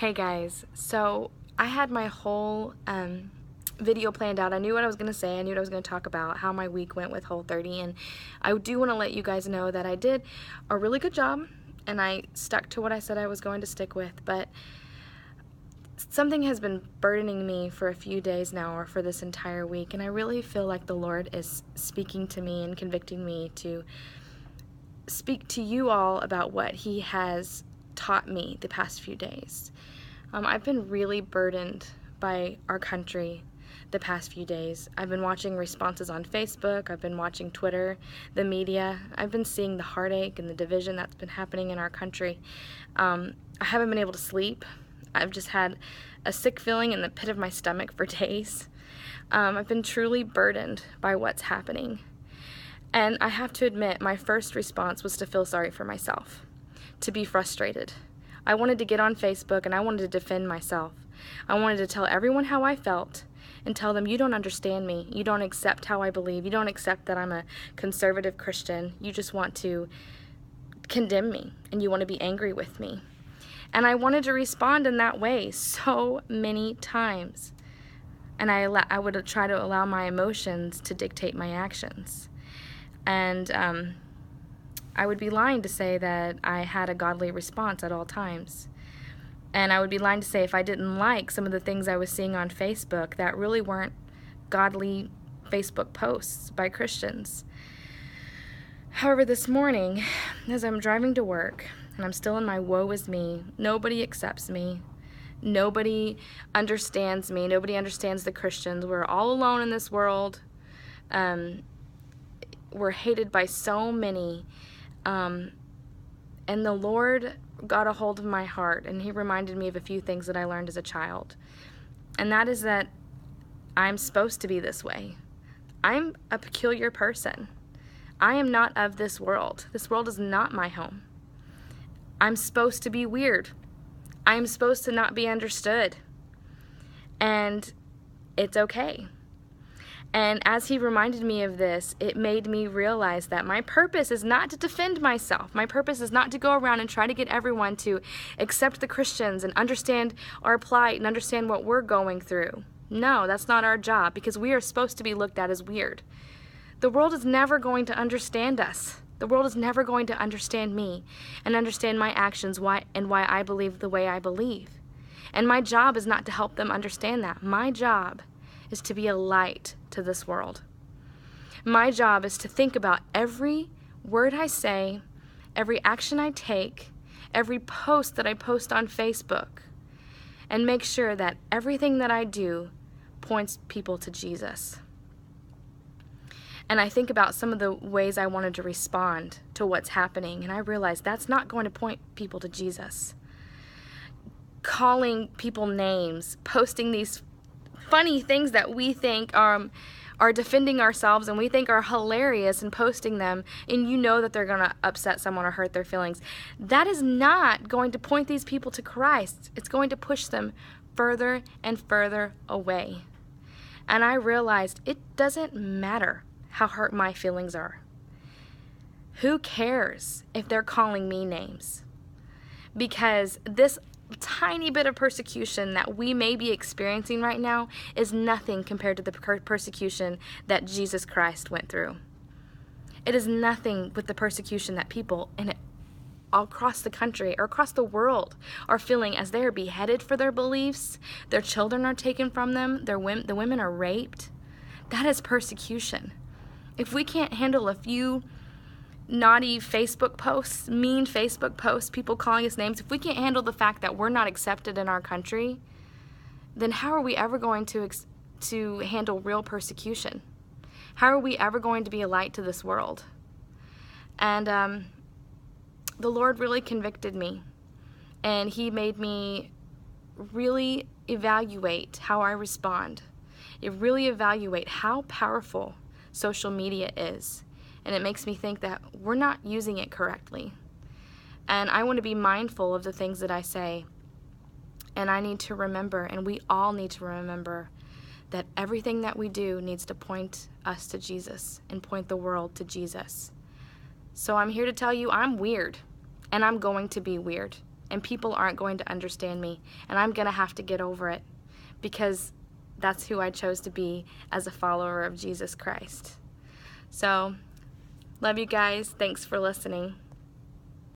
Hey guys, so I had my whole video planned out. I knew what I was going to say, I knew what I was going to talk about, how my week went with Whole30, and I do want to let you guys know that I did a really good job, and I stuck to what I said I was going to stick with, but something has been burdening me for a few days now, or for this entire week, and I really feel like the Lord is speaking to me and convicting me to speak to you all about what He has taught me the past few days. I've been really burdened by our country the past few days. I've been watching responses on Facebook, I've been watching Twitter, the media. I've been seeing the heartache and the division that's been happening in our country. I haven't been able to sleep. I've just had a sick feeling in the pit of my stomach for days. I've been truly burdened by what's happening. And I have to admit, my first response was to feel sorry for myself, to be frustrated. I wanted to get on Facebook and I wanted to defend myself. I wanted to tell everyone how I felt and tell them, you don't understand me. You don't accept how I believe. You don't accept that I'm a conservative Christian. You just want to condemn me and you want to be angry with me. And I wanted to respond in that way so many times. And I would try to allow my emotions to dictate my actions. And I would be lying to say that I had a godly response at all times. And I would be lying to say if I didn't like some of the things I was seeing on Facebook that really weren't godly Facebook posts by Christians. However, this morning, as I'm driving to work, and I'm still in my woe is me, nobody accepts me, nobody understands me, nobody understands the Christians, we're all alone in this world, we're hated by so many, and the Lord got a hold of my heart, and He reminded me of a few things that I learned as a child, and that is that I'm supposed to be this way. I'm a peculiar person. I am not of this world. This world is not my home. I'm supposed to be weird. I'm supposed to not be understood, and it's okay. And as He reminded me of this, it made me realize that my purpose is not to defend myself. My purpose is not to go around and try to get everyone to accept the Christians and understand our plight and understand what we're going through. No, that's not our job, because we are supposed to be looked at as weird. The world is never going to understand us. The world is never going to understand me and understand my actions why I believe the way I believe. And my job is not to help them understand that. My job is to be a light to this world. My job is to think about every word I say, every action I take, every post that I post on Facebook, and make sure that everything that I do points people to Jesus. And I think about some of the ways I wanted to respond to what's happening, and I realized that's not going to point people to Jesus. Calling people names, posting these funny things that we think are defending ourselves and we think are hilarious, and posting them, and you know that they're going to upset someone or hurt their feelings. That is not going to point these people to Christ. It's going to push them further and further away. And I realized it doesn't matter how hurt my feelings are. Who cares if they're calling me names? Because this tiny bit of persecution that we may be experiencing right now is nothing compared to the persecution that Jesus Christ went through. It is nothing with the persecution that people all across the country or across the world are feeling as they are beheaded for their beliefs, their children are taken from them, the women are raped. That is persecution. If we can't handle a few naughty Facebook posts, mean Facebook posts, people calling us names, if we can't handle the fact that we're not accepted in our country, then how are we ever going to handle real persecution? How are we ever going to be a light to this world? And the Lord really convicted me, and He made me really evaluate how I respond. Really evaluate how powerful social media is. And it makes me think that we're not using it correctly. And I want to be mindful of the things that I say. And I need to remember, and we all need to remember, that everything that we do needs to point us to Jesus and point the world to Jesus. So I'm here to tell you I'm weird, and I'm going to be weird. and people aren't going to understand me, and I'm going to have to get over it because that's who I chose to be as a follower of Jesus Christ. So, love you guys. Thanks for listening.